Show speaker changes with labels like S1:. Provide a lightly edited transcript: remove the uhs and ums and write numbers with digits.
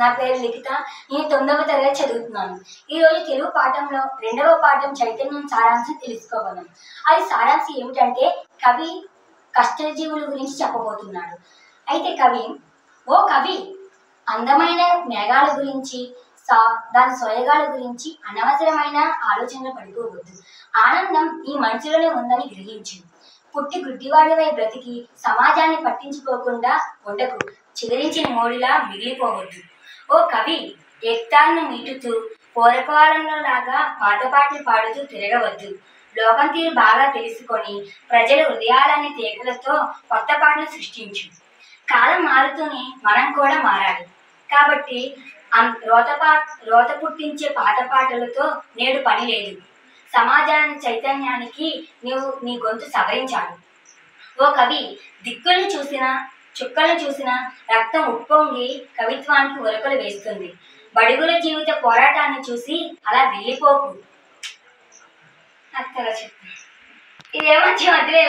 S1: నా పేరు లిఖిత. నేను 9వ తరగతి చదువుతున్నాను. ఈరోజు తెలుగు పాఠంలో 2వ పాఠం చైతన్యం సారాంశం తెలుసుకోగలం. అది సారాంశం ఏమిటంటే కవి కష్టజీవుల గురించి చెప్పబోతున్నాడు. అయితే ఓ కవి అందమైన మేఘాల గురించి దాని సోయగాల గురించి అనవసరమైన ఆలోచనలు పడిపోవద్దు. ఆనందం ఈ మనసులోనే ఉందని గ్రహించు. పుట్టి గుడ్డివాడివై బ్రతికి సమాజాన్ని పట్టించుకోకుండా ఉండకు. చిగురించిన మోడిలా మిగిలిపోవద్దు. ఓ కవి ఏక్తాన్ని మీటుతూ పూర్వకాలంలో లాగా పాత పాటలు పాడుతూ తిరగవద్దు. లోకం తీరు బాగా తెలుసుకొని ప్రజల హృదయాలన్నీ తీగలతో కొత్త పాటలు సృష్టించు. కాలం మారుతూనే మనం కూడా మారాలి. కాబట్టి రోత పుట్టించే పాత పాటలతో నేడు పని లేదు. సమాజాన్ని చైతన్యానికి నీ గొంతు సవరించాలి. ఓ కవి దిక్కులను చూసినా చుక్కలను చూసినా రక్తం ఉప్పొంగి కవిత్వానికి ఉరకలు వేస్తుంది. బడుగుల జీవిత పోరాటాన్ని చూసి అలా వెళ్ళిపోకు. ఇదేమో మధ్య